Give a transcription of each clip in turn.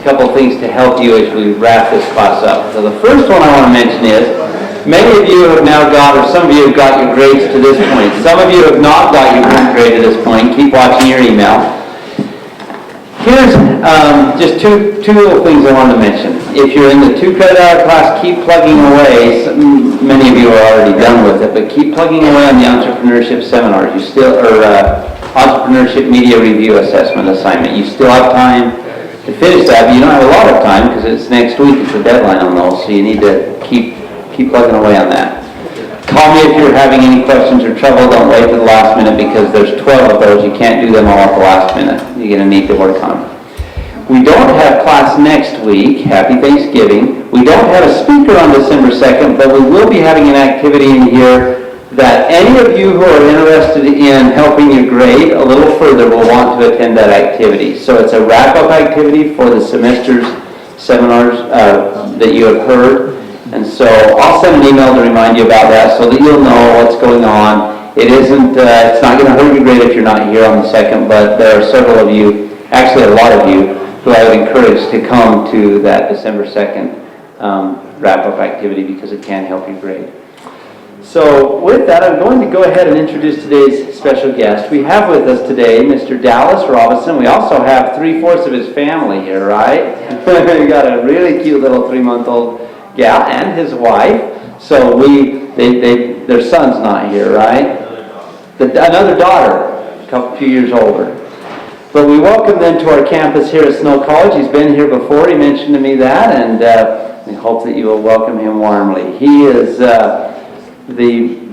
couple things to help you as we wrap this class up. So the first one I want to mention is, many of you have now got, or some of you have got your grades to this point. Some of you have not got your grade to this point. Keep watching your email. Here's just two little things I wanted to mention. If you're in the 2 credit hour class, keep plugging away. Many of you are already done with it, but keep plugging away on the entrepreneurship seminars. You still, or entrepreneurship media review assessment assignment. You still have time to finish that, but you don't have a lot of time because it's next week. It's the deadline on those, so you need to keep plugging away on that. Call me if you're having any questions or trouble. Don't wait to the last minute because there's 12 of those. You can't do them all at the last minute. You're going to need to work on them. We don't have class next week. Happy Thanksgiving. We don't have a speaker on December 2nd, but we will be having an activity in here that any of you who are interested in helping your grade a little further will want to attend that activity. So it's a wrap-up activity for the semester's seminars that you have heard. And so I'll send an email to remind you about that so that you'll know what's going on. It isn't, it's not going to hurt your grade if you're not here on the 2nd, but there are several of you, actually a lot of you, who I would encourage to come to that December 2nd wrap-up activity because it can help your grade. So with that, I'm going to go ahead and introduce today's special guest. We have with us today Mr. Dallas Robinson. We also have 3/4 of his family here, right? We got a really cute little 3-month-old gal and his wife. So their son's not here, right? Another daughter, few years older. But we welcome them to our campus here at Snow College. He's been here before. He mentioned to me that, and we hope that you will welcome him warmly. He is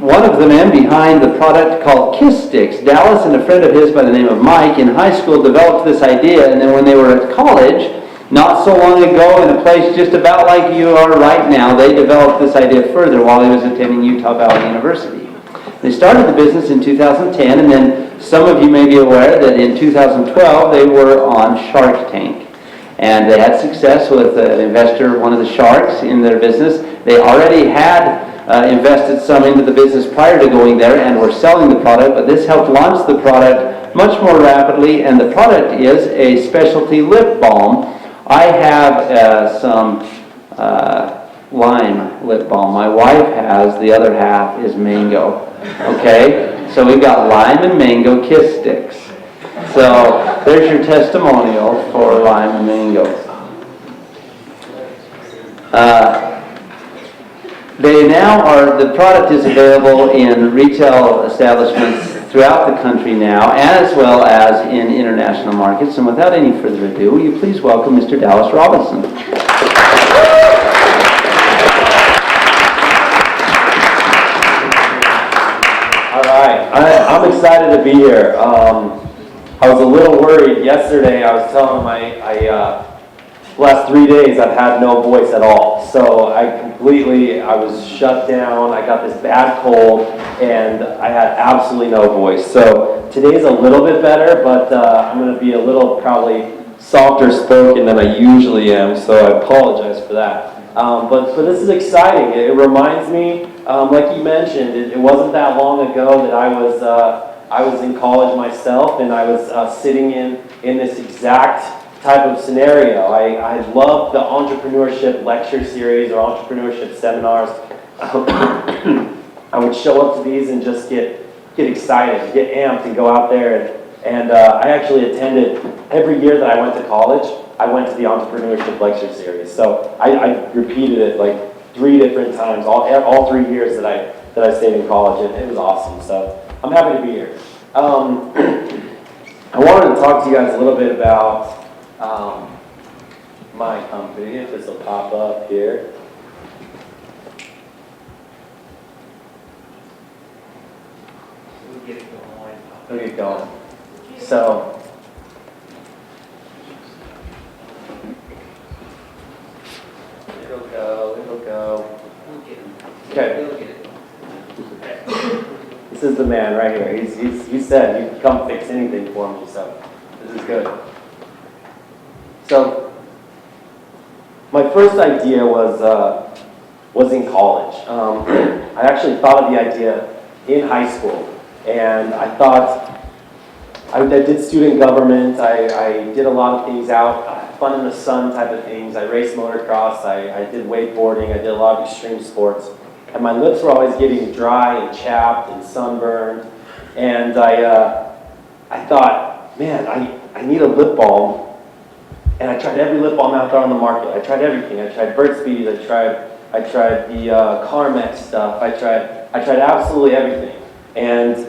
one of the men behind the product called Kiss Sticks. Dallas and a friend of his by the name of Mike in high school developed this idea, and then when they were at college, not so long ago, in a place just about like you are right now, they developed this idea further while he was attending Utah Valley University. They started the business in 2010, and then some of you may be aware that in 2012 they were on Shark Tank. And they had success with an investor, one of the sharks in their business. They already had invested some into the business prior to going there and were selling the product, but this helped launch the product much more rapidly, and the product is a specialty lip balm. I have some lime lip balm. My wife has, the other half is mango. Okay? So we've got lime and mango Kiss Sticks. So there's your testimonial for lime and mango. The product is available in retail establishments throughout the country now, as well as in international markets. And without any further ado, will you please welcome Mr. Dallas Robinson. All right, I'm excited to be here. I was a little worried yesterday. I was telling him last 3 days I've had no voice at all. So I was shut down. I got this bad cold and I had absolutely no voice. So today's a little bit better, but I'm going to be a little probably softer spoken than I usually am. So I apologize for that. But this is exciting. It reminds me, like you mentioned, it wasn't that long ago that I was in college myself, and I was sitting in this exact type of scenario. I love the entrepreneurship lecture series or entrepreneurship seminars. I would show up to these and just get excited, get amped, and go out there. And I actually attended every year that I went to college. I went to the entrepreneurship lecture series. So I repeated it like 3 different times, all 3 years that I stayed in college, and it was awesome. So I'm happy to be here. I wanted to talk to you guys a little bit about my company, if this will pop up here. We'll get going. So, it'll go. Okay. This is the man right here. He said, "You can come fix anything for me." So, this is good. So, my first idea was in college. I actually thought of the idea in high school, and I thought I did student government. I did a lot of things out fun in the sun type of things. I raced motocross, I did wakeboarding, I did a lot of extreme sports. And my lips were always getting dry and chapped and sunburned. And I thought, man, I need a lip balm. And I tried every lip balm out there on the market. I tried everything. I tried Burt's Bees, I tried the Carmex stuff. I tried absolutely everything. And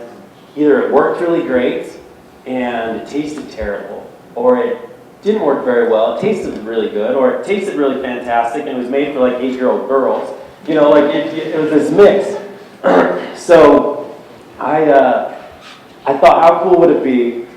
either it worked really great and it tasted terrible, or it didn't work very well, it tasted really good, or it tasted really fantastic and it was made for like 8-year-old girls. You know, like it was this mix. So I thought, how cool would it be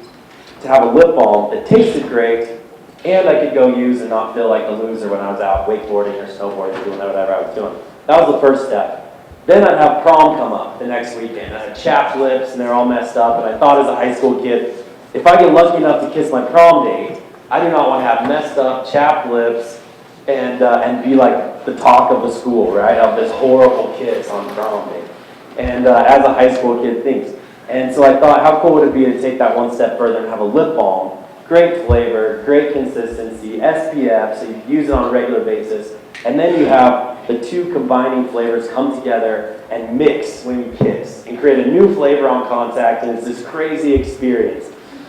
to have a lip balm that tasted great and I could go use and not feel like a loser when I was out wakeboarding or snowboarding or doing whatever I was doing. That was the first step. Then I'd have prom come up the next weekend. I had chapped lips and they're all messed up, and I thought as a high school kid, if I get lucky enough to kiss my prom date, I do not want to have messed up, chapped lips and be like the talk of the school, right? Of this horrible kiss on prom day. And as a high school kid thinks. And so I thought, how cool would it be to take that one step further and have a lip balm, great flavor, great consistency, SPF, so you can use it on a regular basis. And then you have the two combining flavors come together and mix when you kiss and create a new flavor on contact, and it's this crazy experience.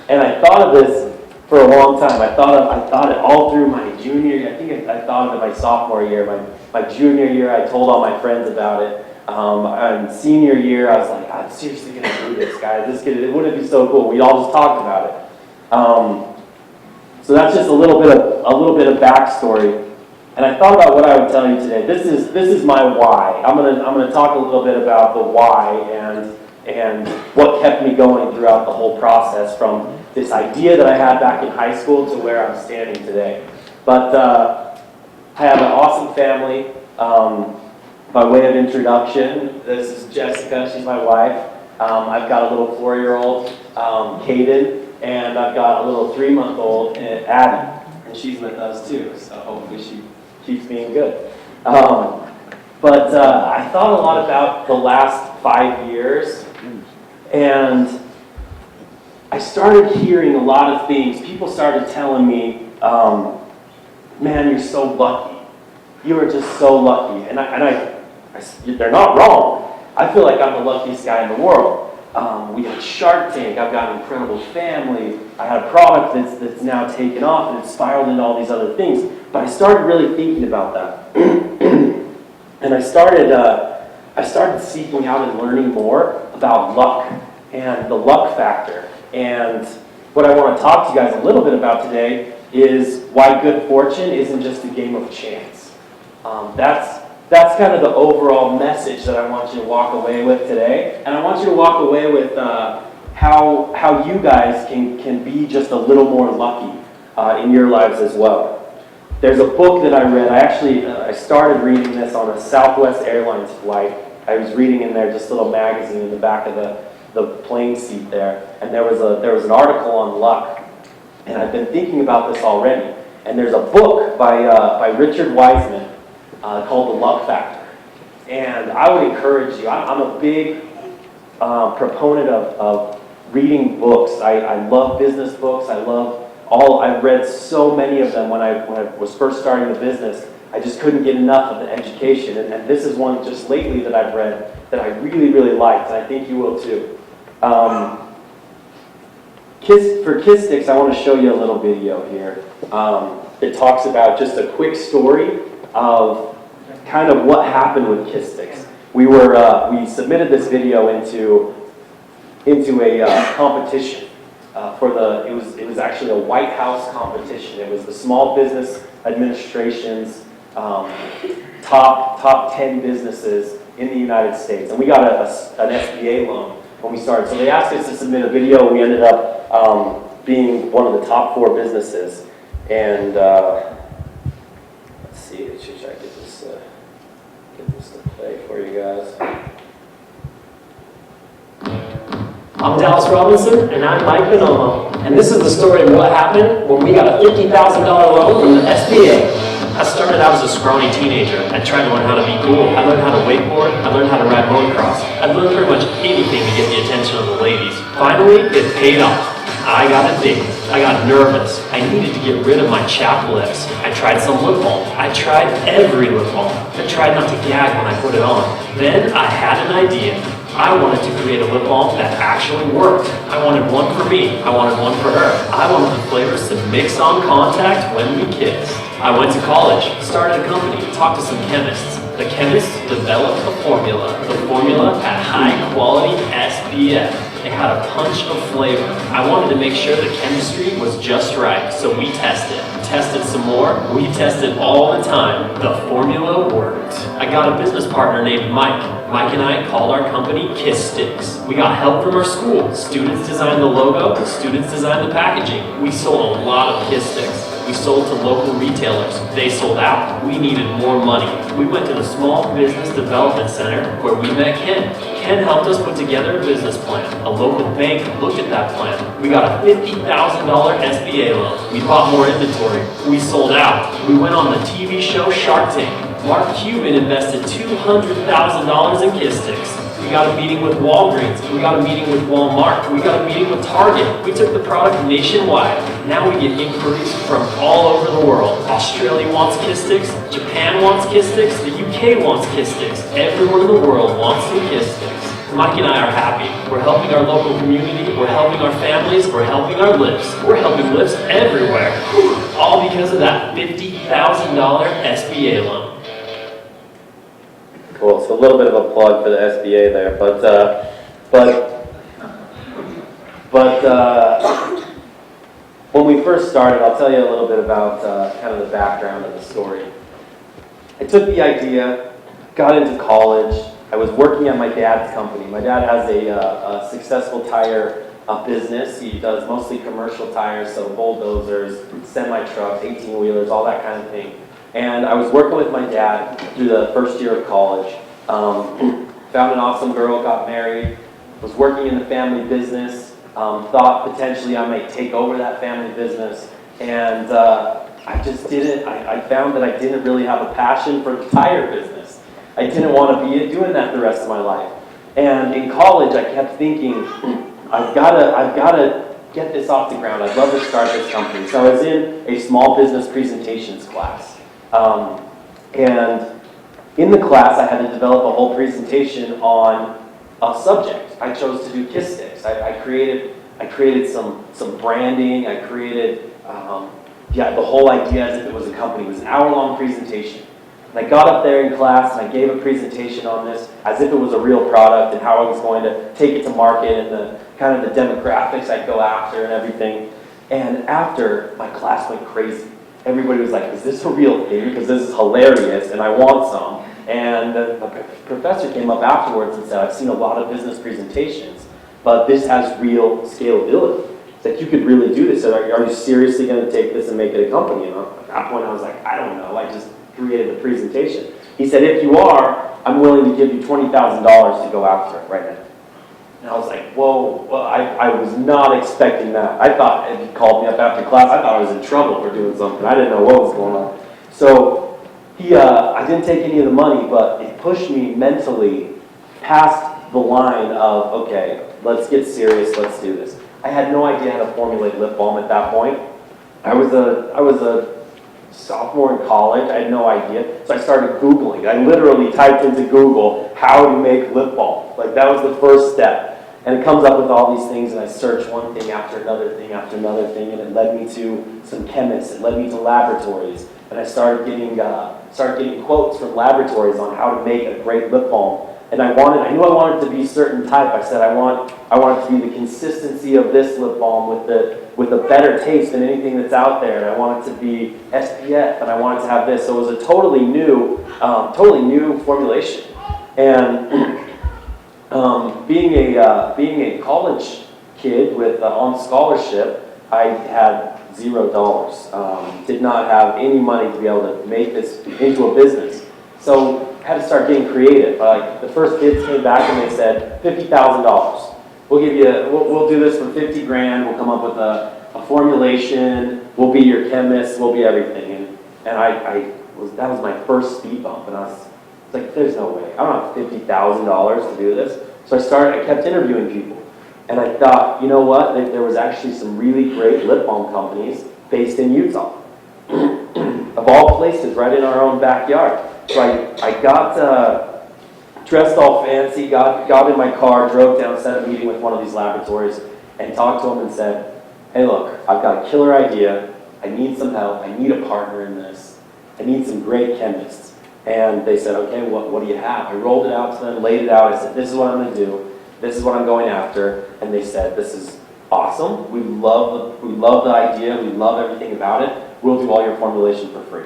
And I thought of this for a long time. I thought it all through my junior year. I think I thought of it my sophomore year. My junior year, I told all my friends about it. And senior year, I was like, I'm seriously going to do this, guys. Wouldn't it be so cool? We'd all just talked about it. So that's just a little bit of backstory. And I thought about what I would tell you today. This is my why. I'm gonna talk a little bit about the why and what kept me going throughout the whole process, from this idea that I had back in high school to where I'm standing today. But I have an awesome family. By way of introduction, this is Jessica. She's my wife. I've got a little 4-year-old, Kaden, and I've got a little 3-month-old, Abby, and she's with us too. So hopefully she keeps being good. But I thought a lot about the last 5 years, and I started hearing a lot of things. People started telling me, man, you're so lucky. You are just so lucky. And they're not wrong. I feel like I'm the luckiest guy in the world. We had Shark Tank. I've got an incredible family. I had a product that's now taken off, and it's spiraled into all these other things. But I started really thinking about that. And I started seeking out and learning more about luck and the luck factor. And what I want to talk to you guys a little bit about today is why good fortune isn't just a game of chance. That's kind of the overall message that I want you to walk away with today. And I want you to walk away with how you guys can be just a little more lucky in your lives as well. There's a book that I read. I started reading this on a Southwest Airlines flight. I was reading in there just a little magazine in the back of the plane seat there. And there was an article on luck. And I've been thinking about this already. And there's a book by Richard Wiseman called The Luck Factor. And I would encourage you, I'm a big proponent of reading books. I love business books. I've read so many of them when I was first starting the business. I just couldn't get enough of the education. And this is one just lately that I've read that I really, really liked, and I think you will too. For Kiss Sticks, I want to show you a little video here. It talks about just a quick story of kind of what happened with Kiss Sticks. We submitted this video into a competition it was actually a White House competition. It was the Small Business Administration's top 10 businesses in the United States, and we got an SBA loan when we started. So they asked us to submit a video. We ended up being one of the top 4 businesses, and let's see, should I get this to play for you guys? I'm Dallas Robinson, and I'm Mike Bonomo. And this is the story of what happened when we got a $50,000 loan from the SBA. I started out as a scrawny teenager. I tried to learn how to be cool. I learned how to wakeboard. I learned how to ride motocross. I learned pretty much anything to get the attention of the ladies. Finally, it paid off. I got a date. I got nervous. I needed to get rid of my chapped lips. I tried some lip balm. I tried every lip balm. I tried not to gag when I put it on. Then I had an idea. I wanted to create a lip balm that actually worked. I wanted one for me. I wanted one for her. I wanted the flavors to mix on contact when we kissed. I went to college, started a company, talked to some chemists. The chemists developed a formula. The formula had high quality SPF. It had a punch of flavor. I wanted to make sure the chemistry was just right, so we tested. Tested some more. We tested all the time. The formula worked. I got a business partner named Mike. Mike and I called our company Kiss Sticks. We got help from our school. Students designed the logo, the students designed the packaging. We sold a lot of Kiss Sticks. We sold to local retailers. They sold out. We needed more money. We went to the Small Business Development Center where we met Ken. Ken helped us put together a business plan. A local bank looked at that plan. We got a $50,000 SBA loan. We bought more inventory. We sold out. We went on the TV show Shark Tank. Mark Cuban invested $200,000 in Kiss Sticks. We got a meeting with Walgreens. We got a meeting with Walmart. We got a meeting with Target. We took the product nationwide. Now we get inquiries from all over the world. Australia wants Kiss Sticks. Japan wants Kiss Sticks. The UK wants Kiss Sticks. Everyone in the world wants some Kiss Sticks. Mike and I are happy. We're helping our local community. We're helping our families. We're helping our lips. We're helping lips everywhere. All because of that $50,000 SBA loan. Cool. So a little bit of a plug for the SBA there, but when we first started, I'll tell you a little bit about kind of the background of the story. I took the idea, got into college. I was working at my dad's company. My dad has a successful tire business. He does mostly commercial tires, so bulldozers, semi-trucks, 18-wheelers, all that kind of thing. And I was working with my dad through the first year of college. Found an awesome girl, got married, was working in the family business, thought potentially I might take over that family business, and I just didn't. I found that I didn't really have a passion for the tire business. I didn't want to be doing that the rest of my life. And in college, I kept thinking, I've got to get this off the ground. I'd love to start this company. So I was in a small business presentations class. And in the class, I had to develop a whole presentation on a subject. I chose to do Kiss Sticks. I created some branding. I created the whole idea as if it was a company. It was an hour-long presentation. And I got up there in class and I gave a presentation on this as if it was a real product and how I was going to take it to market and the kind of the demographics I'd go after and everything. And after, my class went crazy. Everybody was like, is this a real thing? Because this is hilarious and I want some. And the professor came up afterwards and said, I've seen a lot of business presentations, but this has real scalability. It's like, you could really do this. So are you seriously going to take this and make it a company? And at that point I was like, I don't know. I just created the presentation. He said, if you are, I'm willing to give you $20,000 to go after it right now. And I was like, whoa, well, I was not expecting that. I thought, if he called me up after class, I thought I was in trouble for doing something. I didn't know what was going on. So I didn't take any of the money, but it pushed me mentally past the line of, okay, let's get serious, let's do this. I had no idea how to formulate lip balm at that point. I was a sophomore in college. I had no idea. So I started Googling. I literally typed into Google how to make lip balm. Like, that was the first step. And it comes up with all these things, and I searched one thing after another thing after another thing, and it led me to some chemists. It led me to laboratories. And I started getting quotes from laboratories on how to make a great lip balm. And I knew I wanted to be a certain type. I said I want it to be the consistency of this lip balm with a better taste than anything that's out there. And I want it to be SPF, and I want it to have this. So it was a totally new formulation. And being a college kid with on scholarship, I had $0. Did not have any money to be able to make this into a business. So I had to start getting creative. Like, the first kids came back and they said, $50,000. We'll do this for 50 grand. We'll come up with a formulation. We'll be your chemist. We'll be everything. And that was my first speed bump. And I was like, there's no way. I don't have $50,000 to do this. So I kept interviewing people. And I thought, you know what, there was actually some really great lip balm companies based in Utah. Of all places, right in our own backyard. So I got dressed all fancy, got in my car, drove down, set a meeting with one of these laboratories, and talked to them and said, hey look, I've got a killer idea, I need some help, I need a partner in this, I need some great chemists. And they said, okay, what do you have? I rolled it out to them, laid it out, I said, this is what I'm going to do, this is what I'm going after, and they said, this is awesome, we love the idea, we love everything about it, we'll do all your formulation for free.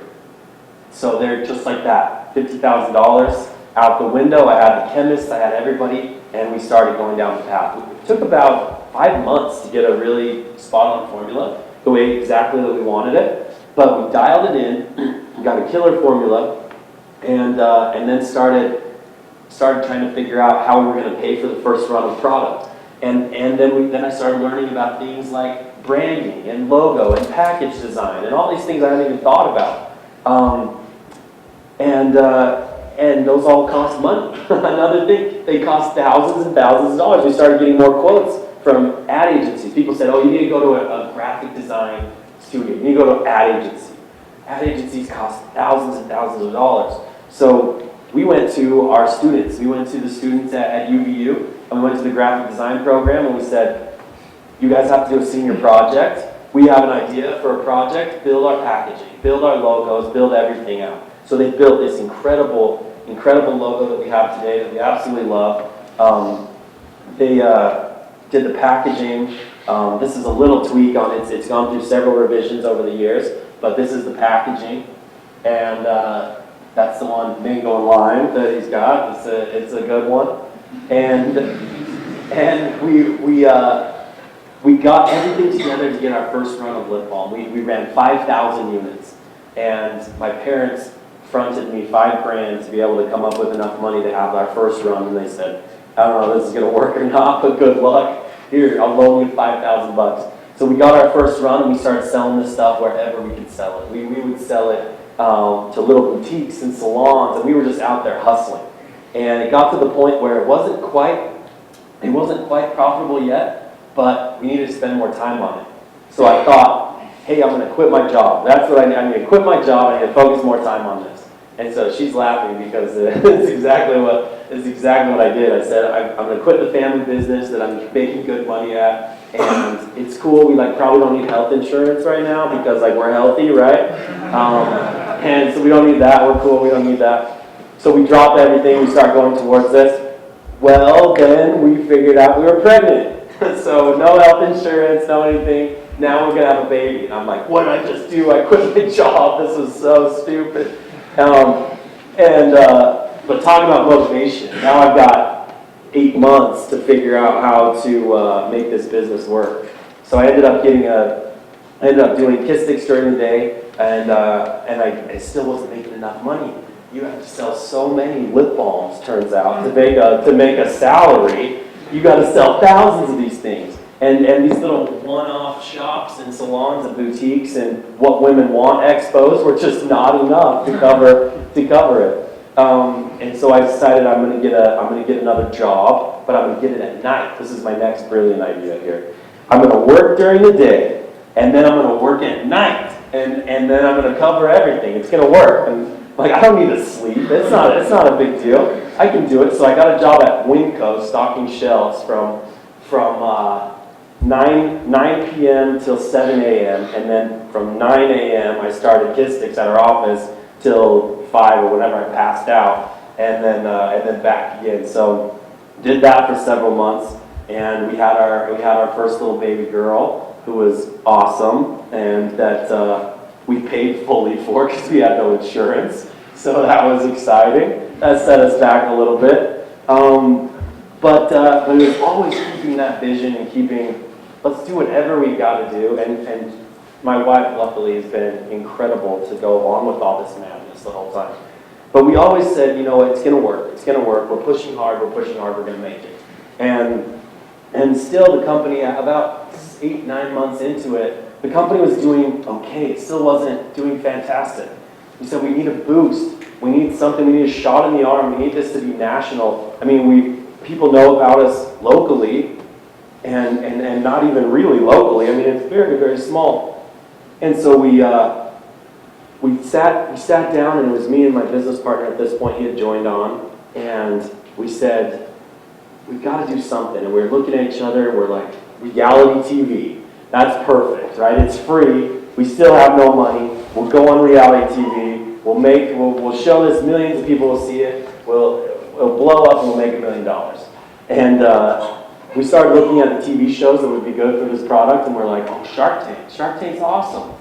So they're just like that, $50,000 out the window. I had the chemists, I had everybody, and we started going down the path. It took about 5 months to get a really spot-on formula, the way exactly that we wanted it. But we dialed it in, we got a killer formula, and then started trying to figure out how we were going to pay for the first run of product. And then I started learning about things like branding and logo and package design and all these things I hadn't even thought about. And those all cost money. Another thing, they cost thousands and thousands of dollars. We started getting more quotes from ad agencies. People said, oh, you need to go to a graphic design studio. You need to go to an ad agency. Ad agencies cost thousands and thousands of dollars. So we went to our students. We went to the students at UVU, and we went to the graphic design program, and we said, you guys have to do a senior project. We have an idea for a project, build our packaging, build our logos, build everything out. So they built this incredible logo that we have today that we absolutely love. They did the packaging. This is a little tweak on it. It's gone through several revisions over the years, but this is the packaging. And that's the one, mango and lime, that he's got. It's a good one. And we got everything together to get our first run of lip balm. We ran 5,000 units, and my parents fronted me $5,000 to be able to come up with enough money to have our first run, and they said, I don't know if this is going to work or not, but good luck. Here, I'll loan you $5,000. So we got our first run, and we started selling this stuff wherever we could sell it. We would sell it to little boutiques and salons, and we were just out there hustling. And it got to the point where it wasn't quite profitable yet, but we needed to spend more time on it. So I thought, hey, I'm going to quit my job. That's what I need. I'm going to quit my job and I'm going to focus more time on this. And so she's laughing because it's exactly what I did. I said, I'm going to quit the family business that I'm making good money at, and it's cool. We probably don't need health insurance right now because we're healthy, right? And so we don't need that. We're cool. We don't need that. So we dropped everything. We start going towards this. Well, then we figured out we were pregnant. So no health insurance, no anything. Now we're going to have a baby. And I'm like, what did I just do? I quit my job. This was so stupid. But talking about motivation, now I've got 8 months to figure out how to make this business work. So I ended up doing kiss sticks during the day, and I still wasn't making enough money. You have to sell so many lip balms, turns out, to make a salary. You got to sell thousands of these things. And these little one-off shops and salons and boutiques and what women want expos were just not enough to cover it. And so I decided I'm going to get another job, but I'm going to get it at night. This is my next brilliant idea here. I'm going to work during the day, and then I'm going to work at night, and then I'm going to cover everything. It's going to work. And I don't need to sleep. It's not a big deal. I can do it. So I got a job at Winco stocking shelves from 9 p.m. till 7 a.m. and then from 9 a.m. I started kiss sticks at our office till 5 or whenever I passed out, and then back again. So did that for several months, and we had our first little baby girl who was awesome, and that we paid fully for because we had no insurance. So that was exciting. That set us back a little bit. But it was always keeping that vision and let's do whatever we got to do. And my wife, luckily, has been incredible to go along with all this madness the whole time. But we always said, it's going to work. It's going to work. We're pushing hard. We're going to make it. And still the company, about 8-9 months into it, the company was doing okay. It still wasn't doing fantastic. We said, we need a boost. We need something. We need a shot in the arm. We need this to be national. I mean, people know about us locally, and not even really locally. I mean, it's very, very small. And so we sat down, and it was me and my business partner at this point. He had joined on, and we said, we've got to do something. And we were looking at each other, and we're like, reality TV. That's perfect, right? It's free. We still have no money. We'll go on reality TV. We'll show this. Millions of people will see it. It'll blow up, and we'll make $1 million. And we started looking at the TV shows that would be good for this product, and we're like, oh, Shark Tank. Shark Tank's awesome.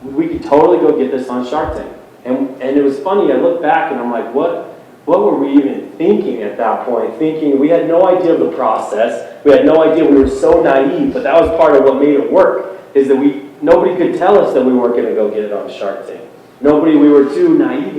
We could totally go get this on Shark Tank. And it was funny. I look back, and I'm like, what were we even thinking at that point? Thinking we had no idea of the process. We had no idea. We were so naive, but that was part of what made it work, is that nobody could tell us that we weren't going to go get it on Shark Tank. We were too naive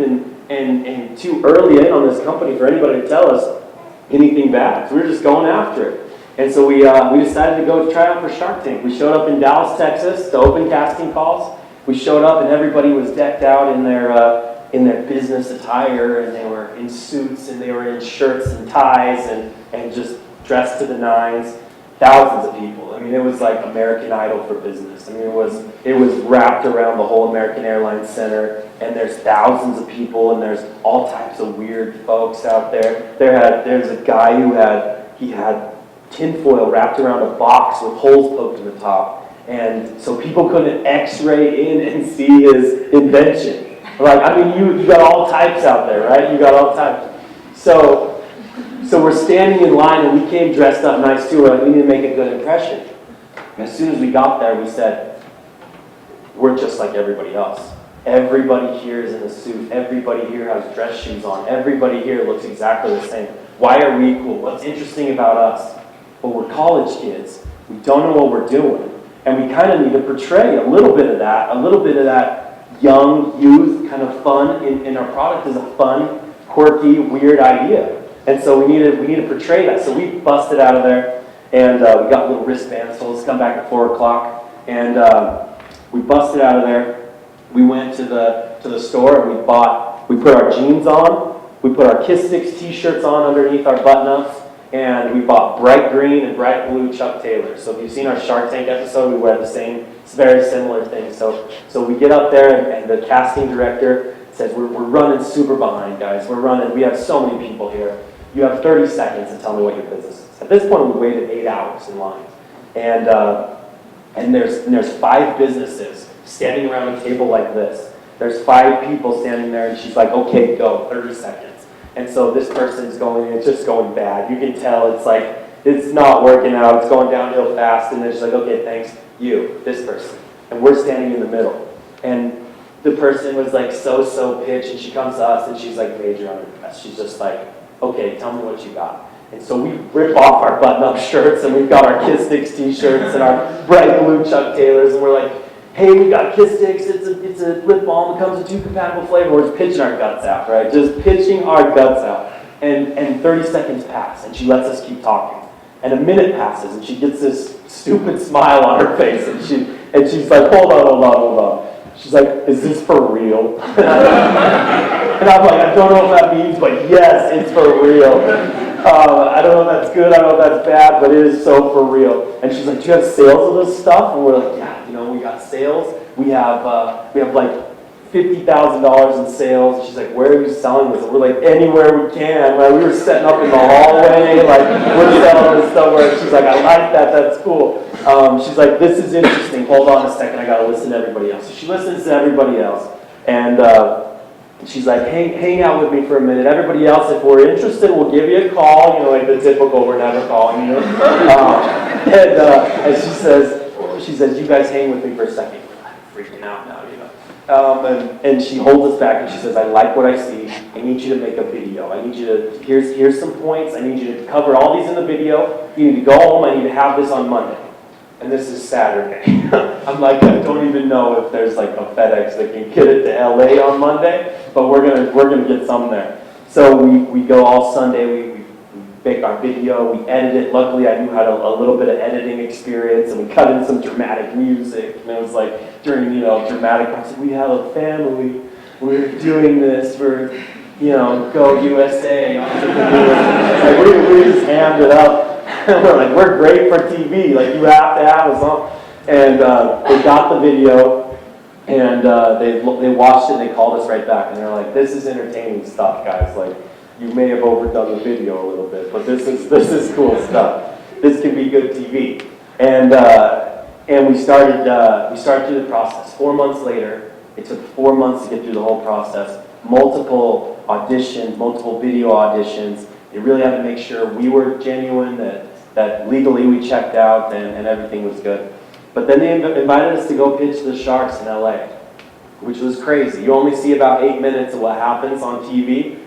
and too early in on this company for anybody to tell us anything bad. So we were just going after it. And so we decided to go try out for Shark Tank. We showed up in Dallas, Texas to open casting calls. We showed up, and everybody was decked out in their business attire, and they were in suits, and they were in shirts and ties, and just dressed to the nines. Thousands of people. I mean, it was like American Idol for business. I mean, it was wrapped around the whole American Airlines Center, and there's thousands of people, and there's all types of weird folks out there. There's a guy who had tinfoil wrapped around a box with holes poked in the top, and so people couldn't X-ray in and see his invention. Like, I mean, you got all types out there, right? You got all types. So we're standing in line, and we came dressed up nice too. We need to make a good impression. And as soon as we got there, we said, we're just like everybody else. Everybody here is in a suit. Everybody here has dress shoes on. Everybody here looks exactly the same. Why are we cool? What's interesting about us? Well, we're college kids. We don't know what we're doing. And we kind of need to portray a little bit of that young youth kind of fun in our product is a fun, quirky, weird idea. And so we need to portray that. So we busted out of there, and we got little wristbands, so let's come back at 4 o'clock. And we busted out of there. We went to the store, and we put our jeans on, we put our Kiss Sticks t-shirts on underneath our button-ups, and we bought bright green and bright blue Chuck Taylors. So if you've seen our Shark Tank episode, we wear the same, it's very similar thing. So we get up there, and the casting director says, we're running super behind, guys. We have so many people here. You have 30 seconds to tell me what your business is. At this point, we waited 8 hours in line. And there's 5 businesses standing around a table like this. There's 5 people standing there, and she's like, okay, go, 30 seconds. And so this person's it's just going bad. You can tell it's not working out. It's going downhill fast. And then she's like, okay, thanks, this person. And we're standing in the middle. And the person was like so pitched, and she comes to us, and she's like major underdressed. She's just like, okay, tell me what you got. And so we rip off our button-up shirts, and we've got our Kiss Sticks t-shirts and our bright blue Chuck Taylors, and we're like, hey, we got Kiss Sticks, it's a lip balm, it comes with 2 compatible flavors. We're just pitching our guts out, right? Just pitching our guts out. And 30 seconds pass, and she lets us keep talking. And a minute passes, and she gets this stupid smile on her face, and she's like, hold on. She's like, is this for real? And I'm like, I don't know what that means, but yes, it's for real. I don't know if that's good, I don't know if that's bad, but it is so for real. And she's like, do you have sales of this stuff? And we're like, yeah, we got sales. We have like $50,000 in sales. And she's like, where are you selling this? And we're like, anywhere we can. Right? We were setting up in the hallway, like we're selling this somewhere. She's like, I like that, that's cool. She's like, this is interesting. Hold on a second, I gotta listen to everybody else. So she listens to everybody else. And she's like, hang out with me for a minute. Everybody else, if we're interested, we'll give you a call. Like the typical, we're never calling you. And she says, you guys hang with me for a second. We're like freaking out now, and she holds us back, and she says, I like what I see. I need you to make a video. I need you to, here's some points. I need you to cover all these in the video. You need to go home. I need to have this on Monday. And this is Saturday. I'm like, I don't even know if there's like a FedEx that can get it to LA on Monday, but we're gonna get some there. So we go all Sunday. We make our video. We edit it. Luckily, I knew how to a little bit of editing experience, and we cut in some dramatic music. And it was like during dramatic parts. We have a family. We're doing this. We're go USA. Entrepreneurs. Like we just hammed it up. And we're like, we're great for TV. Like, you have to have us on. And they got the video, and they watched it, and they called us right back. And they're like, this is entertaining stuff, guys. Like, you may have overdone the video a little bit, but this is cool stuff. This can be good TV. And we started through the process. 4 months later, it took 4 months to get through the whole process. Multiple auditions, multiple video auditions. They really had to make sure we were genuine, that legally we checked out, and everything was good. But then they invited us to go pitch the Sharks in LA, which was crazy. You only see about 8 minutes of what happens on TV.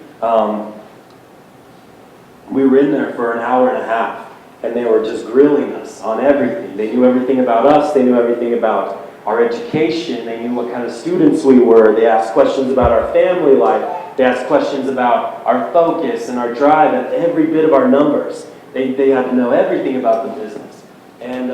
We were in there for an hour and a half, and they were just grilling us on everything. They knew everything about us. They knew everything about our education. They knew what kind of students we were. They asked questions about our family life. They asked questions about our focus and our drive and every bit of our numbers. They had to know everything about the business. And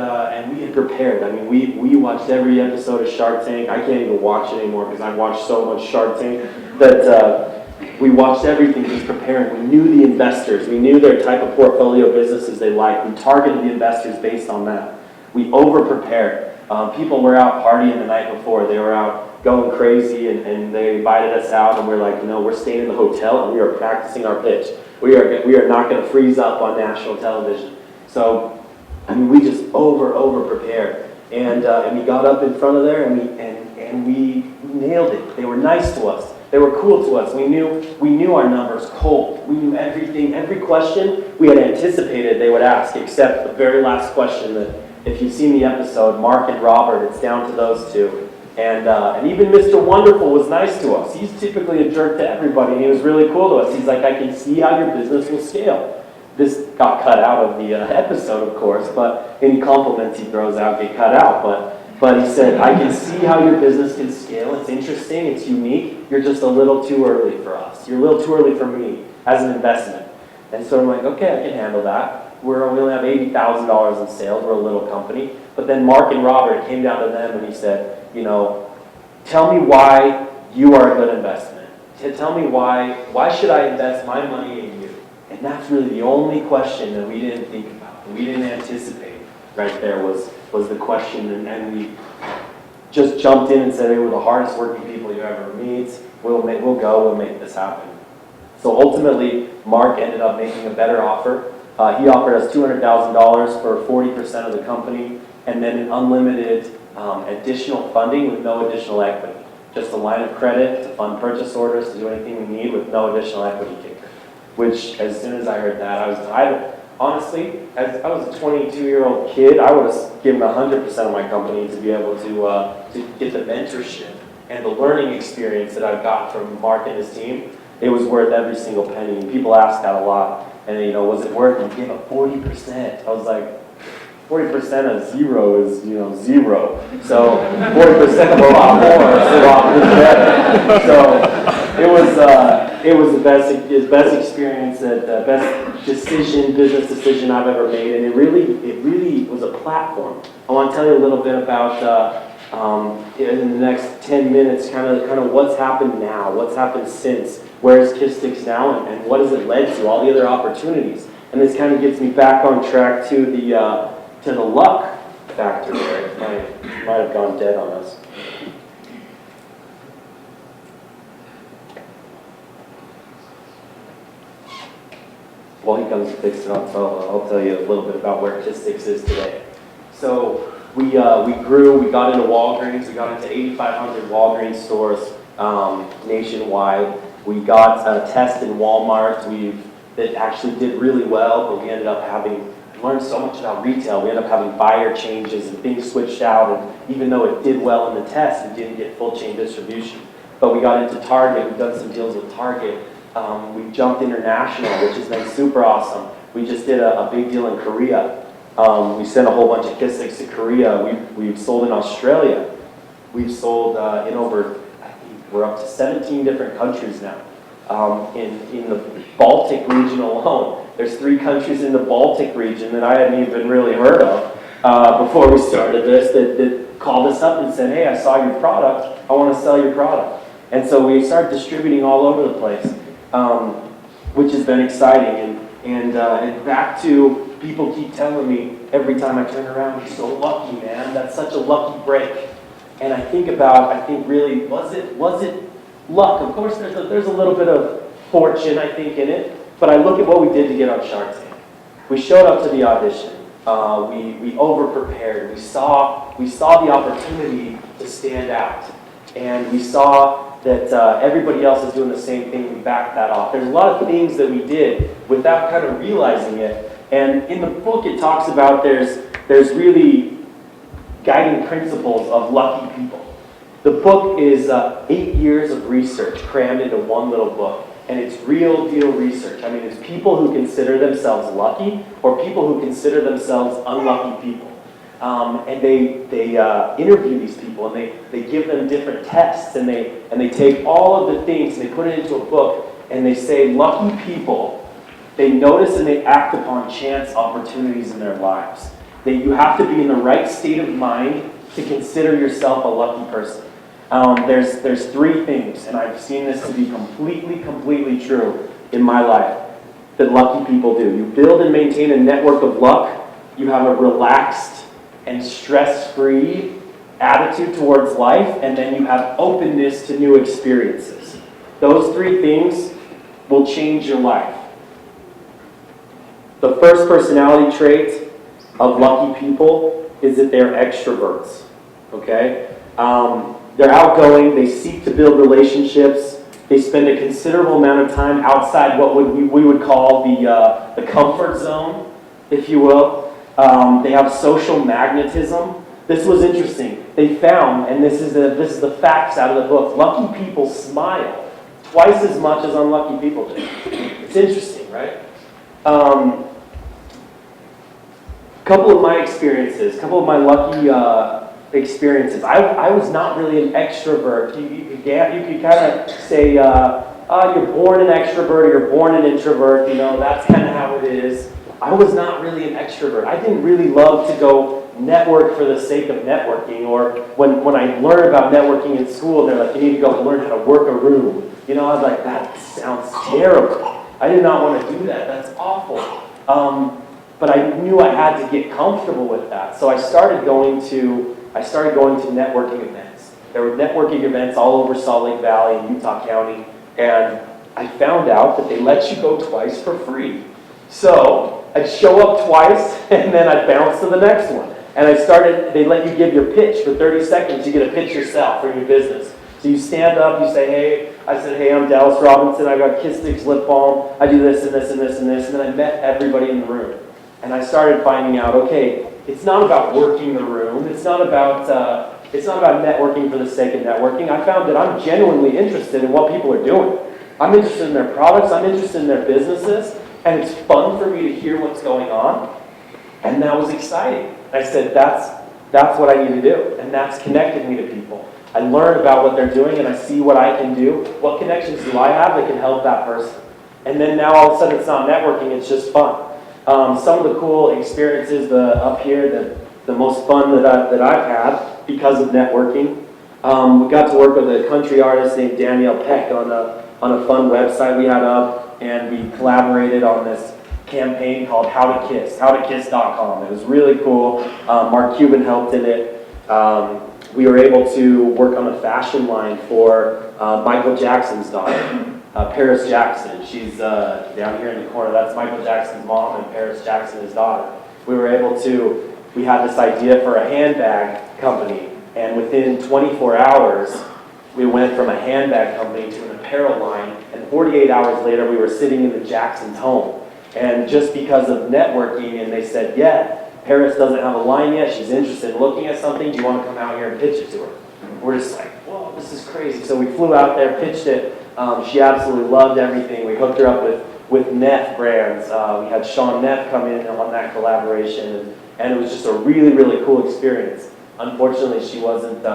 we had prepared. I mean, we watched every episode of Shark Tank. I can't even watch it anymore because I've watched so much Shark Tank that we watched everything just preparing. We knew the investors. We knew their type of portfolio businesses they liked. We targeted the investors based on that. We over-prepared. People were out partying the night before. They were out going crazy, and they invited us out, and we're like, no, we're staying in the hotel, and we are practicing our pitch. We are not going to freeze up on national television. So, I mean, we just over-prepared. And we got up in front of there, and we nailed it. They were nice to us. They were cool to us. We knew our numbers cold. We knew everything. Every question we had anticipated they would ask, except the very last question that, if you've seen the episode, Mark and Robert, it's down to those two. And even Mr. Wonderful was nice to us. He's typically a jerk to everybody, and he was really cool to us. He's like, I can see how your business will scale. This got cut out of the episode, of course, but any compliments he throws out get cut out. But he said, I can see how your business can scale. It's interesting. It's unique. You're just a little too early for us. You're a little too early for me as an investment. And so I'm like, okay, I can handle that. We only have $80,000 in sales. We're a little company. But then Mark and Robert came down to them and he said, tell me why you are a good investment. Tell me why should I invest my money in you? And that's really the only question that we didn't think about, that we didn't anticipate right there was the question. And we just jumped in and said, hey, we're the hardest working people you ever meet. We'll go, we'll make this happen. So ultimately, Mark ended up making a better offer. He offered us $200,000 for 40% of the company, and then an unlimited additional funding with no additional equity. Just a line of credit to fund purchase orders, to do anything we need with no additional equity kicker. Which, as soon as I heard that, honestly, as I was a 22-year-old kid, I would have given 100% of my company to be able to get the mentorship and the learning experience that I've got from Mark and his team. It was worth every single penny. And people ask that a lot. And was it worth it? He gave up 40%. I was like, 40% of zero is, zero. So 40% of a lot more is a lot better. So it was the best experience, the best business decision I've ever made, and it really was a platform. I want to tell you a little bit about in the next 10 minutes, kind of what's happened now, what's happened since. Where's Kistix now, and what has it led to? All the other opportunities, and this kind of gets me back on track to the luck factor there. It might have gone dead on us. While he comes to fix it up, I'll tell you a little bit about where Kistix is today. So we grew. We got into Walgreens. We got into 8,500 Walgreens stores nationwide. We got a test in Walmart that actually did really well, but we ended up learned so much about retail. We ended up having buyer changes and things switched out, and even though it did well in the test, it didn't get full chain distribution. But we got into Target. We've done some deals with Target. We jumped international, which has been super awesome. We just did a big deal in Korea. We sent a whole bunch of Kistix to Korea. We've sold in Australia. We've sold in over, we're up to 17 different countries now. In the Baltic region alone. There's 3 countries in the Baltic region that I hadn't even really heard of before we started this that called us up and said, hey, I saw your product. I want to sell your product. And so we started distributing all over the place, which has been exciting. And back to people keep telling me every time I turn around, you're so lucky, man. That's such a lucky break. And I think really, was it luck? Of course, there's a little bit of fortune, I think, in it. But I look at what we did to get on Shark Tank. We showed up to the audition. We over-prepared. We saw the opportunity to stand out. And we saw that everybody else is doing the same thing. We backed that off. There's a lot of things that we did without kind of realizing it. And in the book, it talks about there's really guiding principles of lucky people. The book is 8 years of research crammed into one little book. And it's real deal research. I mean, it's people who consider themselves lucky or people who consider themselves unlucky people. And they interview these people and they give them different tests and they take all of the things and they put it into a book and they say lucky people, they notice and they act upon chance opportunities in their lives. That you have to be in the right state of mind to consider yourself a lucky person. There's 3 things, and I've seen this to be completely true in my life, that lucky people do. You build and maintain a network of luck. You have a relaxed and stress-free attitude towards life, and then you have openness to new experiences. Those 3 things will change your life. The first personality trait of lucky people is that they're extroverts, okay? They're outgoing, they seek to build relationships, they spend a considerable amount of time outside what we would call the comfort zone, if you will. They have social magnetism. This was interesting. They found, and this is the facts out of the book, lucky people smile twice as much as unlucky people do. It's interesting, right? A couple of my experiences, a couple of my lucky experiences. I was not really an extrovert. You could kind of say, you're born an extrovert or you're born an introvert. You know, that's kind of how it is. I was not really an extrovert. I didn't really love to go network for the sake of networking. Or when I learned about networking in school, they're like, you need to go learn how to work a room. You know, I was like, that sounds terrible. I did not want to do that. That's awful. But I knew I had to get comfortable with that. So I started going to networking events. There were networking events all over Salt Lake Valley and Utah County, and I found out that they let you go twice for free. So I'd show up twice, and then I'd bounce to the next one. And they let you give your pitch for 30 seconds. You get to pitch yourself or your business. So you stand up, you say, hey, I'm Dallas Robinson, I got Kiss Sticks lip balm, I do this and this and this and this, and then I met everybody in the room. And I started finding out, okay, it's not about working the room. It's not about networking for the sake of networking. I found that I'm genuinely interested in what people are doing. I'm interested in their products. I'm interested in their businesses. And it's fun for me to hear what's going on. And that was exciting. I said, that's what I need to do. And that's connected me to people. I learn about what they're doing and I see what I can do. What connections do I have that can help that person? And then now all of a sudden it's not networking, it's just fun. Some of the cool experiences up here, the most fun that I've had because of networking. We got to work with a country artist named Danielle Peck on a fun website we had up, and we collaborated on this campaign called How to Kiss, howtokiss.com. It was really cool. Mark Cuban helped in it. We were able to work on a fashion line for Michael Jackson's daughter. Paris Jackson, she's down here in the corner. That's Michael Jackson's mom, and Paris Jackson, his daughter. We had this idea for a handbag company, and within 24 hours, we went from a handbag company to an apparel line, and 48 hours later, we were sitting in the Jackson's home. And just because of networking, and they said, yeah, Paris doesn't have a line yet, she's interested in looking at something, do you want to come out here and pitch it to her? We're just like, whoa, this is crazy. So we flew out there, pitched it. She absolutely loved everything. We hooked her up with Neff brands. We had Sean Neff come in on that collaboration, and it was just a really, really cool experience. Unfortunately, she wasn't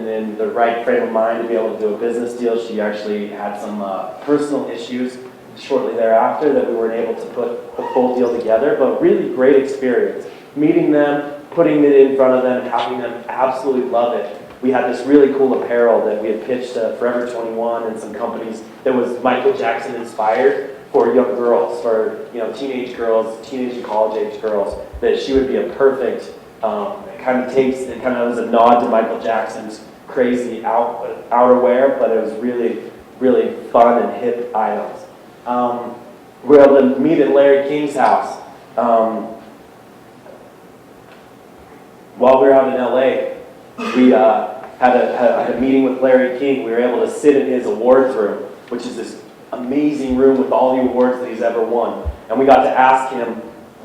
in the right frame of mind to be able to do a business deal. She actually had some personal issues shortly thereafter that we weren't able to put a full deal together, but really great experience. Meeting them, putting it in front of them, having them absolutely love it. We had this really cool apparel that we had pitched to Forever 21 and some companies that was Michael Jackson inspired. for young girls, for teenage girls, teenage and college age girls, that she would be a perfect, it kind of was a nod to Michael Jackson's crazy outerwear, but it was really, really fun and hip items. We were able to meet at Larry King's house. While we were out in LA, we had a meeting with Larry King. We were able to sit in his awards room, which is this amazing room with all the awards that he's ever won. And we got to ask him,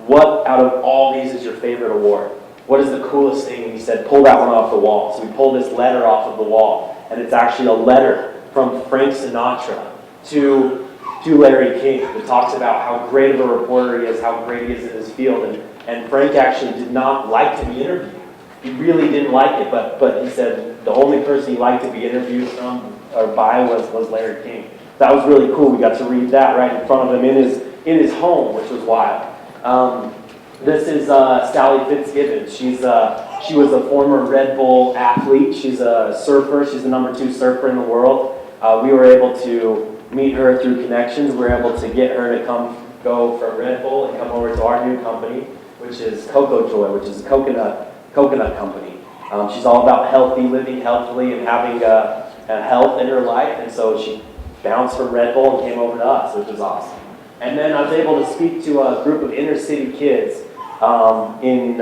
what out of all these is your favorite award? What is the coolest thing? And he said, pull that one off the wall. So we pulled this letter off of the wall, and it's actually a letter from Frank Sinatra to Larry King that talks about how great of a reporter he is, how great he is in his field. And Frank actually did not like to be interviewed. He really didn't like it, but he said the only person he liked to be interviewed from or by was Larry King. That was really cool. We got to read that right in front of him in his home, which was wild. This is Sally Fitzgibbons. She was a former Red Bull athlete. She's a surfer. She's the #2 surfer in the world. We were able to meet her through connections. We were able to get her to come go from Red Bull and come over to our new company, which is Coco Joy, which is a coconut company. She's all about living healthily and having a health in her life, and so she bounced from Red Bull and came over to us, which was awesome. And then I was able to speak to a group of inner city kids in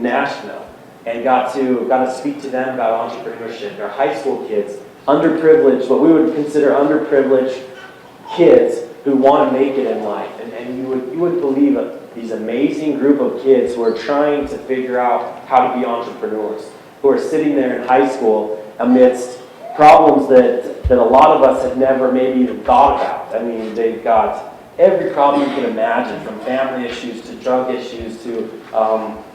Nashville, and got to speak to them about entrepreneurship. They're high school kids, underprivileged, what we would consider underprivileged kids who want to make it in life. And you would believe it. These amazing group of kids who are trying to figure out how to be entrepreneurs, who are sitting there in high school amidst problems that a lot of us had never maybe even thought about. I mean, they've got every problem you can imagine, from family issues to drug issues to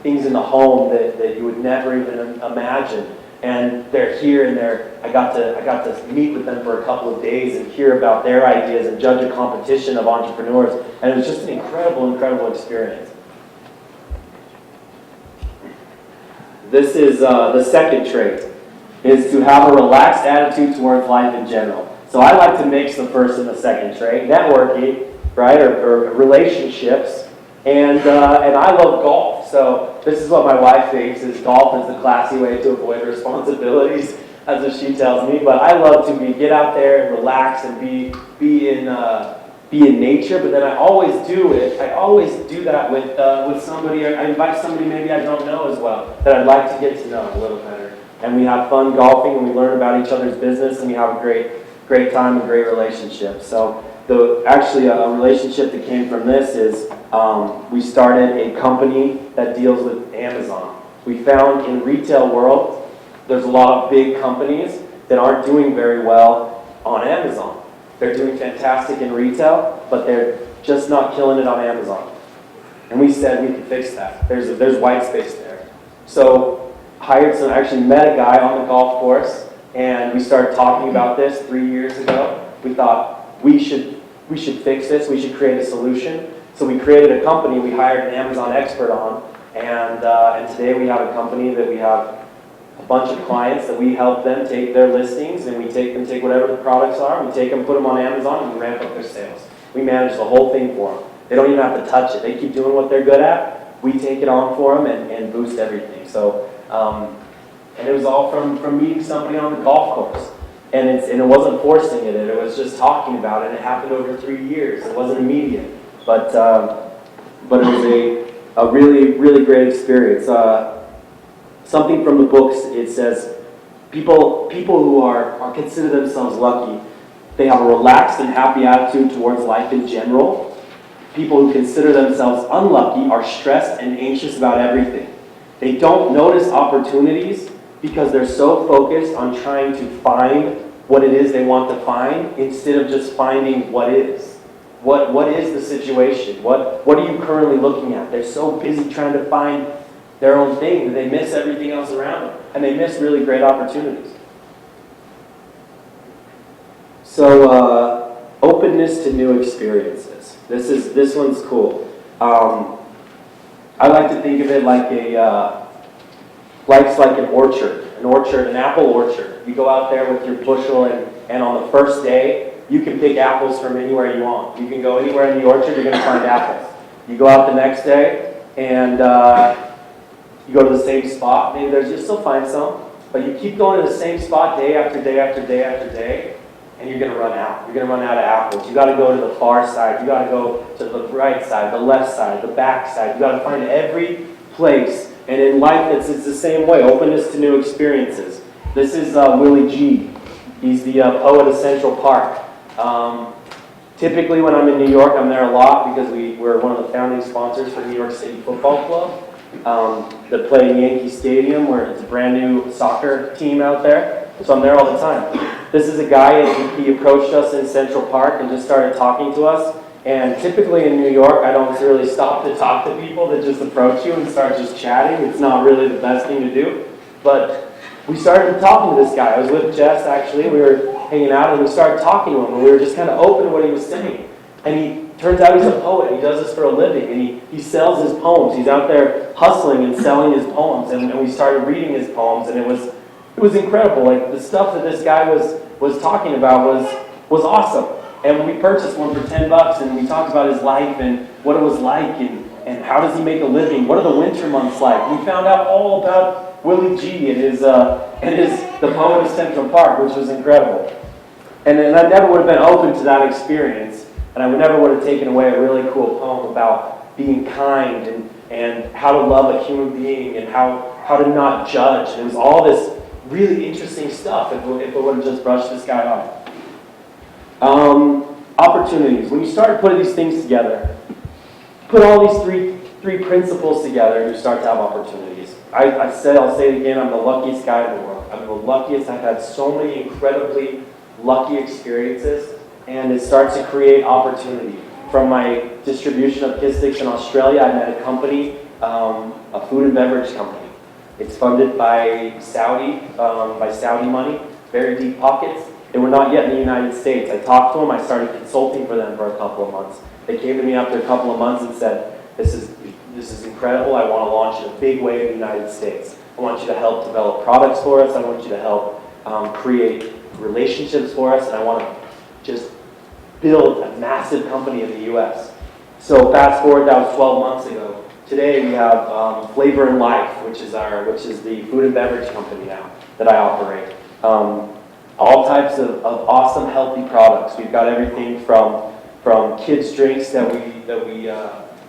things in the home that you would never even imagine. And they're here, and I got to meet with them for a couple of days and hear about their ideas and judge a competition of entrepreneurs. And it was just an incredible, incredible experience. This is the second trait, is to have a relaxed attitude towards life in general. So I like to mix the first and the second trait, networking, right, or relationships, and I love golf. So this is what my wife thinks, is golf is the classy way to avoid responsibilities, as if she tells me. But I love to get out there and relax and be in nature. But then I always do that with somebody. I invite somebody maybe I don't know as well, that I'd like to get to know a little better. And we have fun golfing, and we learn about each other's business, and we have a great time and great relationship. So actually a relationship that came from this is we started a company that deals with Amazon. We found in retail world, there's a lot of big companies that aren't doing very well on Amazon. They're doing fantastic in retail, but they're just not killing it on Amazon. And we said we could fix that. There's white space there. So actually met a guy on the golf course, and we started talking about this 3 years ago. We thought we should fix this. We should create a solution. So we created a company. We hired an Amazon expert on, and today we have a company that we have a bunch of clients that we help them take their listings, and we take whatever the products are, we take them, put them on Amazon, and we ramp up their sales. We manage the whole thing for them. They don't even have to touch it. They keep doing what they're good at. We take it on for them and boost everything. So, and it was all from meeting somebody on the golf course. And it wasn't forcing it. It was just talking about it. It happened over 3 years. It wasn't immediate, but it was a really, really great experience. Something from the books, it says, people who are consider themselves lucky, they have a relaxed and happy attitude towards life in general. People who consider themselves unlucky are stressed and anxious about everything. They don't notice opportunities because they're so focused on trying to find what it is they want to find instead of just finding what is. What is the situation? What are you currently looking at? They're so busy trying to find their own thing that they miss everything else around them. And they miss really great opportunities. So, openness to new experiences. This one's cool. I like to think of it like life's like an orchard, an apple orchard. You go out there with your bushel, and on the first day, you can pick apples from anywhere you want. You can go anywhere in the orchard, you're going to find apples. You go out the next day, and you go to the same spot. Maybe you'll still find some, but you keep going to the same spot day after day after day after day, and you're going to run out. You're going to run out of apples. You got to go to the far side. You got to go to the right side, the left side, the back side. You got to find every place. And in life, it's the same way. Openness to new experiences. This is Willie G. He's the poet of Central Park. Typically, when I'm in New York, I'm there a lot because we're one of the founding sponsors for New York City Football Club. That play in Yankee Stadium, where it's a brand new soccer team out there. So I'm there all the time. This is a guy, and he approached us in Central Park and just started talking to us. And typically in New York, I don't really stop to talk to people that just approach you and start just chatting. It's not really the best thing to do. But we started talking to this guy. I was with Jess, actually. We were hanging out, and we started talking to him, and we were just kind of open to what he was saying. And he turns out he's a poet. He does this for a living, and he sells his poems. He's out there hustling and selling his poems, and we started reading his poems, and it was incredible. Like, the stuff that this guy was talking about was awesome. And we purchased one for $10, and we talked about his life and what it was like, and how does he make a living? What are the winter months like? We found out all about Willie G and the poet of Central Park, which was incredible. And I never would have been open to that experience, and I never would have taken away a really cool poem about being kind and how to love a human being and how to not judge. And it was all this really interesting stuff if it would have just brushed this guy off. Opportunities. When you start putting these things together, put all these three principles together, and you start to have opportunities. I'll say it again, I'm the luckiest guy in the world. I'm the luckiest. I've had so many incredibly lucky experiences, and it starts to create opportunity. From my distribution of Kiss Sticks in Australia, I met a company, a food and beverage company. It's funded by Saudi money, very deep pockets. They were not yet in the United States. I talked to them. I started consulting for them for a couple of months. They came to me after a couple of months and said, this is incredible. I want to launch in a big way in the United States. I want you to help develop products for us. I want you to help create relationships for us. And I want to just build a massive company in the U.S. So fast forward, that was 12 months ago. Today we have Flavor and Life, which is the food and beverage company now that I operate. All types of awesome, healthy products. We've got everything from kids' drinks that we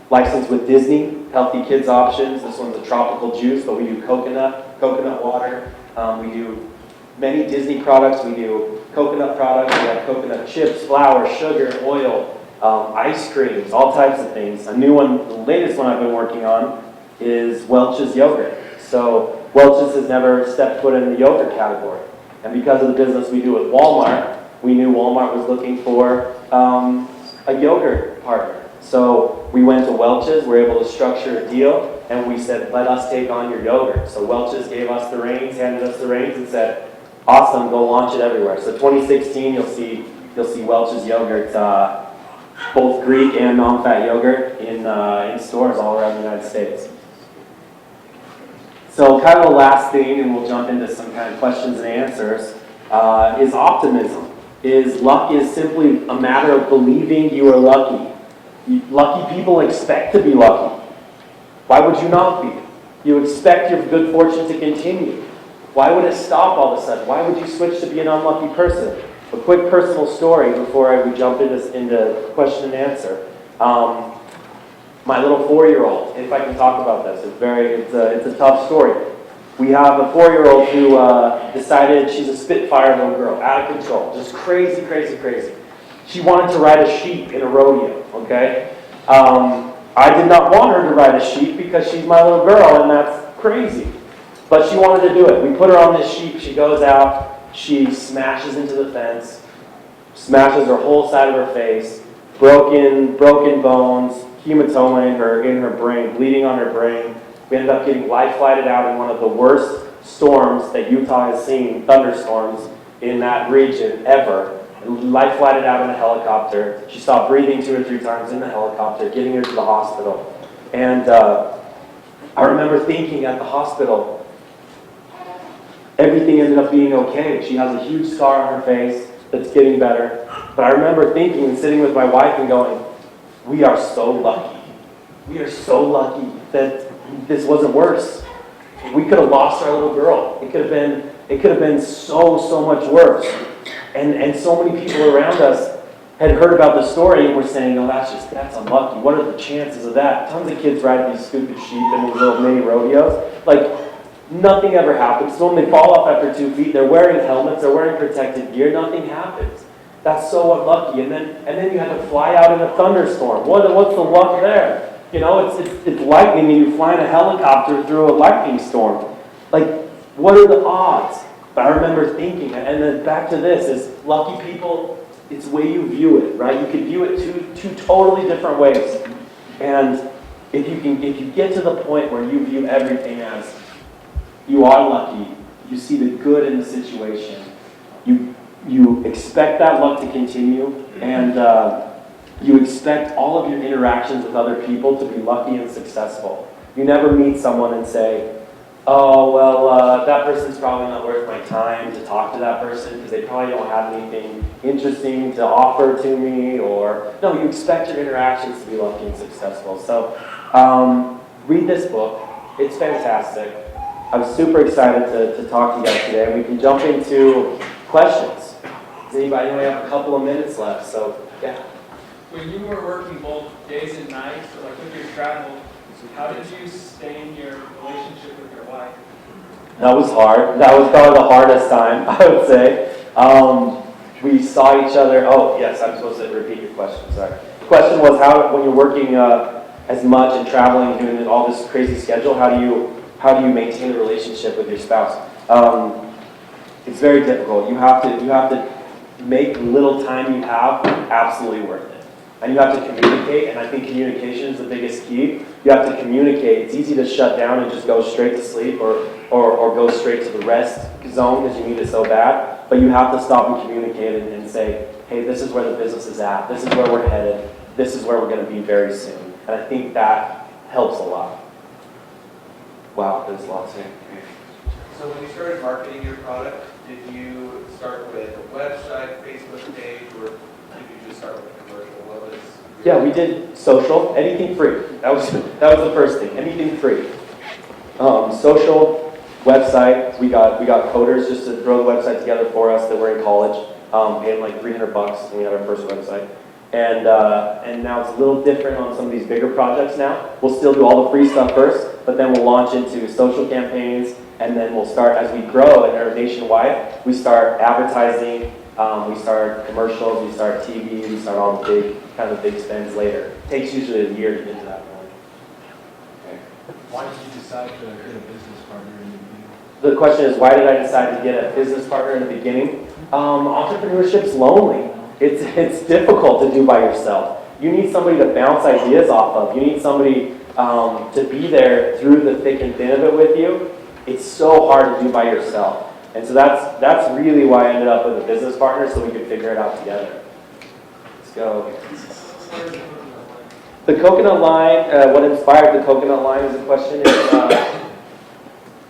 license with Disney, healthy kids options. This one's a tropical juice, but we do coconut water. We do many Disney products. We do coconut products. We have coconut chips, flour, sugar, oil, ice creams, all types of things. A new one, the latest one I've been working on is Welch's yogurt. So Welch's has never stepped foot in the yogurt category. And because of the business we do with Walmart, we knew Walmart was looking for a yogurt partner. So we went to Welch's, we were able to structure a deal, and we said, let us take on your yogurt. So Welch's gave us the reins, handed us the reins, and said, awesome, go launch it everywhere. So 2016, you'll see Welch's yogurt, both Greek and non-fat yogurt in stores all around the United States. So kind of the last thing, and we'll jump into some kind of questions and answers, is optimism. Luck is simply a matter of believing you are lucky. Lucky people expect to be lucky. Why would you not be? You expect your good fortune to continue. Why would it stop all of a sudden? Why would you switch to be an unlucky person? A quick personal story before we jump into question and answer. My little 4-year-old, if I can talk about this, it's a tough story. We have a 4-year-old who decided she's a spitfire little girl, out of control, just crazy, crazy, crazy. She wanted to ride a sheep in a rodeo, okay? I did not want her to ride a sheep because she's my little girl and that's crazy. But she wanted to do it. We put her on this sheep, she goes out, she smashes into the fence, smashes her whole side of her face, broken bones, hematoma in her brain, bleeding on her brain. We ended up getting life flighted out in one of the worst storms that Utah has seen, thunderstorms in that region ever. And life flighted out in a helicopter. She stopped breathing 2 or 3 times in the helicopter, getting her to the hospital. And I remember thinking at the hospital, everything ended up being okay. She has a huge scar on her face that's getting better. But I remember thinking and sitting with my wife and going, we are so lucky. We are so lucky that this wasn't worse. We could have lost our little girl. It could have been so much worse. And so many people around us had heard about the story and were saying, oh, that's unlucky. What are the chances of that? Tons of kids ride these stupid sheep in these little mini rodeos. Like, nothing ever happens. So when they fall off after 2 feet, they're wearing helmets, they're wearing protective gear, nothing happens. That's so unlucky. And then you had to fly out in a thunderstorm. What's the luck there? You know, it's lightning and you fly in a helicopter through a lightning storm. Like, what are the odds? But I remember thinking, and then back to this, is lucky people, it's the way you view it, right? You can view it two totally different ways. And if you get to the point where you view everything as you are lucky, you see the good in the situation, you expect that luck to continue, and you expect all of your interactions with other people to be lucky and successful. You never meet someone and say, oh, well, that person's probably not worth my time to talk to that person because they probably don't have anything interesting to offer to me, or, no, you expect your interactions to be lucky and successful. So, read this book. It's fantastic. I was super excited to talk to you guys today, and we can jump into questions. Does anybody know we have a couple of minutes left, so, yeah. When you were working both days and nights, or like with your travel, how did you sustain your relationship with your wife? That was hard. That was probably the hardest time, I would say. We saw each other. Oh, yes, I'm supposed to repeat your question. Sorry. The question was, how, when you're working as much and traveling and doing all this crazy schedule, how do you maintain a relationship with your spouse? It's very difficult. You have to make little time you have absolutely worth it. And you have to communicate, and I think communication is the biggest key. You have to communicate. It's easy to shut down and just go straight to sleep or go straight to the rest zone because you need it so bad. But you have to stop and communicate and say, hey, this is where the business is at. This is where we're headed. This is where we're going to be very soon. And I think that helps a lot. Wow, there's lots here. So when you started marketing your product, did you start with a website, Facebook page, or did you just start with a commercial? What was Yeah, we did social, anything free. That was the first thing, anything free. Social, website, we got coders just to throw the website together for us that were in college, paying like $300 when we had our first website. And now it's a little different on some of these bigger projects now. We'll still do all the free stuff first, but then we'll launch into social campaigns, and then we'll start, as we grow and are nationwide, we start advertising, we start commercials, we start TV, we start all the big spends later. It takes usually a year to get to that point. Okay. Why did you decide to get a business partner in the beginning? The question is, why did I decide to get a business partner in the beginning? Entrepreneurship's lonely. It's difficult to do by yourself. You need somebody to bounce ideas off of. You need somebody to be there through the thick and thin of it with you. It's so hard to do by yourself. And so that's really why I ended up with a business partner, so we could figure it out together. Let's go. The coconut line, what inspired the coconut line is the question, is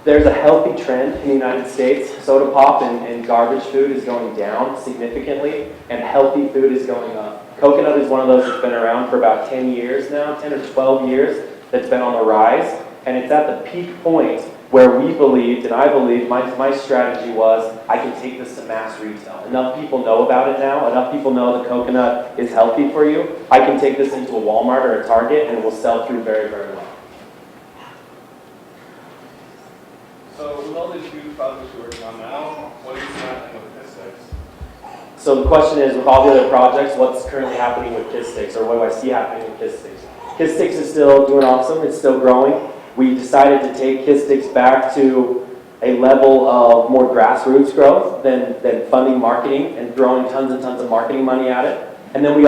there's a healthy trend in the United States. Soda pop and garbage food is going down significantly, and healthy food is going up. Coconut is one of those that's been around for about 10 years now, 10 or 12 years, that's been on the rise, and it's at the peak point where we believed, and I believed, my strategy was, I can take this to mass retail. Enough people know about it now, enough people know the coconut is healthy for you, I can take this into a Walmart or a Target and it will sell through very, very well. So with all these new projects you're working on now, what is happening with Kisstix? So the question is, with all the other projects, what's currently happening with Kisstix, or what do I see happening with Kisstix? Kisstix is still doing awesome, it's still growing. We decided to take Kisstix back to a level of more grassroots growth than funding marketing and throwing tons and tons of marketing money at it. And then we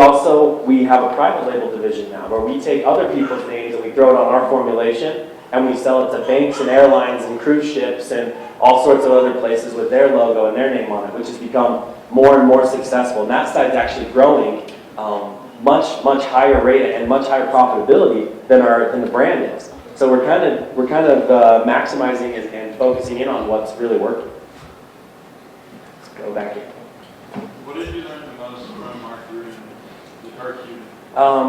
have a private label division now where we take other people's names and we throw it on our formulation and we sell it to banks and airlines and cruise ships and all sorts of other places with their logo and their name on it, which has become more and more successful. And that side's actually growing much higher rate and much higher profitability than the brand is. So we're kind of maximizing and focusing in on what's really working. Let's go back in. What did you learn the most from from Mark Rubin or Cuban?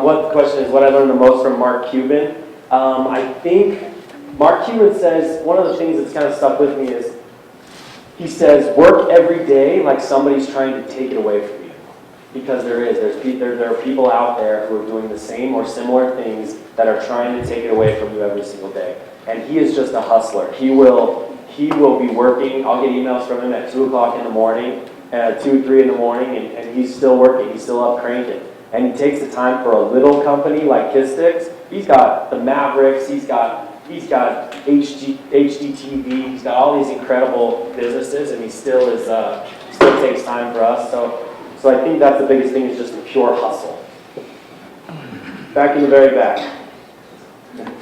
What the question is, what I learned the most from Mark Cuban? I think Mark Cuban says, one of the things that's kind of stuck with me is, he says, work every day like somebody's trying to take it away from you. Because there are people out there who are doing the same or similar things that are trying to take it away from you every single day. And he is just a hustler. He will be working. I'll get emails from him at 2 o'clock in the morning, 2, 3 in the morning, and he's still working. He's still up cranking. And he takes the time for a little company like Kistix. He's got the Mavericks. He's got HDTV. He's got all these incredible businesses, and he still takes time for us. So I think that's the biggest thing, is just the pure hustle. Back in the very back.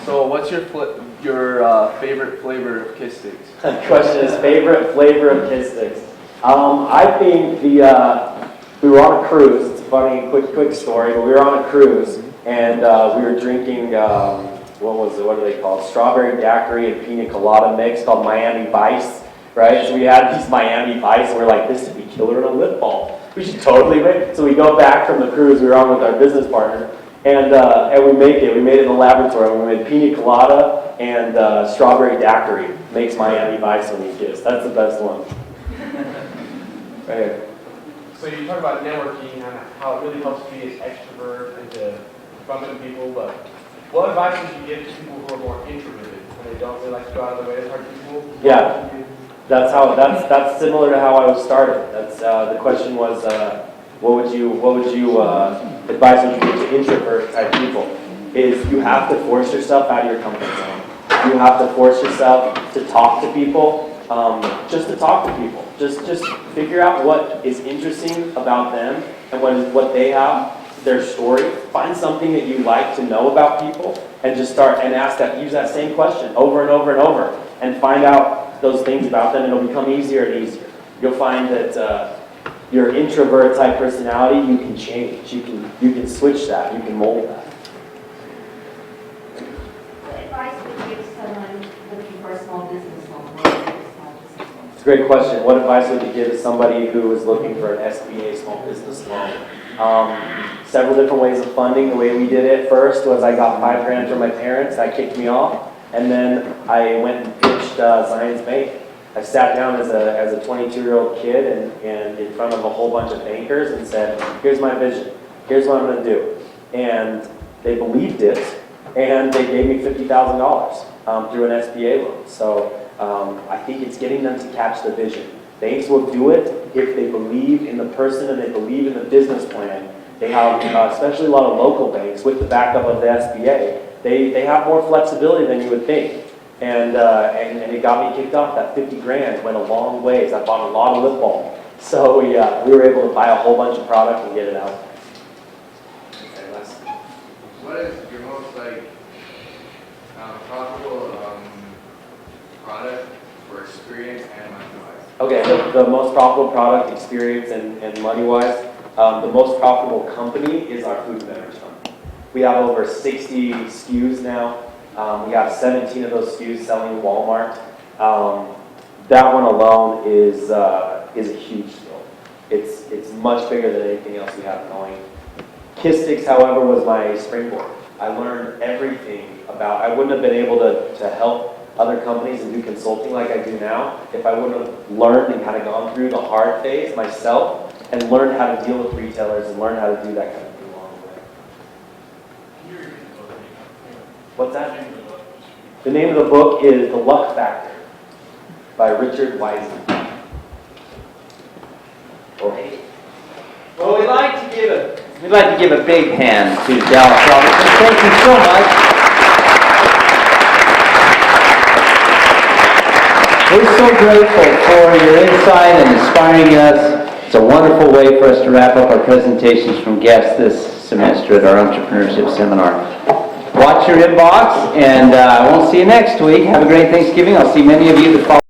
So what's your favorite flavor of Kistix? The question is favorite flavor of Kistix. I think we were on a cruise. It's a funny, quick story, but we were on a cruise, and we were drinking, what are they called? Strawberry daiquiri and pina colada mix called Miami Vice, right? So we had these Miami Vice, and we're like, this would be killer in a lip balm. We should totally make. So we go back from the cruise we were on with our business partner, and we make it. We made it in the laboratory. We made pina colada and strawberry daiquiri. Makes Miami Vice when you kiss. That's the best one. Right here. So you talk about networking and how it really helps to be an extrovert and to bump into people, but what advice would you give to people who are more introverted and they don't really like to go out of their way to talk to people? Yeah. That's similar to how I was started. That's the question was, what would you advice would you give to introvert type people? Is you have to force yourself out of your comfort zone. You have to force yourself to talk to people, just to talk to people. Just figure out what is interesting about them and what they have, their story. Find something that you like to know about people, and just start and use that same question over and over and over, and find out those things about them, and it'll become easier and easier. You'll find that your introvert type personality, you can change. You can switch that. You can mold that. What advice would you give someone looking for a small business loan? It's a great question. What advice would you give to somebody who is looking for an SBA small business loan? Several different ways of funding. The way we did it first was I got $5,000 from my parents. That kicked me off. And then I went and pitched Zions Bank. I sat down as a 22-year-old kid and in front of a whole bunch of bankers and said, here's my vision. Here's what I'm going to do. And they believed it, and they gave me $50,000 through an SBA loan. So I think it's getting them to catch the vision. Banks will do it if they believe in the person and they believe in the business plan. They have, especially a lot of local banks with the backup of the SBA, they have more flexibility than you would think. And it got me kicked off. That $50,000 went a long ways. I bought a lot of lip balm. So we were able to buy a whole bunch of product and get it out. What is your most profitable product for experience and money-wise? Okay, the most profitable product, experience, and money-wise, the most profitable company is our food and beverage fund. We have over 60 SKUs now. We have 17 of those SKUs selling at Walmart. That one alone is a huge deal. It's much bigger than anything else we have going. Kistix, however, was my springboard. I learned everything about. I wouldn't have been able to help other companies and do consulting like I do now if I wouldn't have learned and kind of gone through the hard phase myself and learned how to deal with retailers and learn how to do that kind of thing along the way. What's that? The name of the book is The Luck Factor by Richard Wiseman. Okay. Well, we'd like to give a big hand to Dallas Robinson. Thank you so much. We're so grateful for your insight and inspiring us. It's a wonderful way for us to wrap up our presentations from guests this semester at our Entrepreneurship Seminar. Watch your inbox, and I won't see you next week. Have a great Thanksgiving. I'll see many of you the following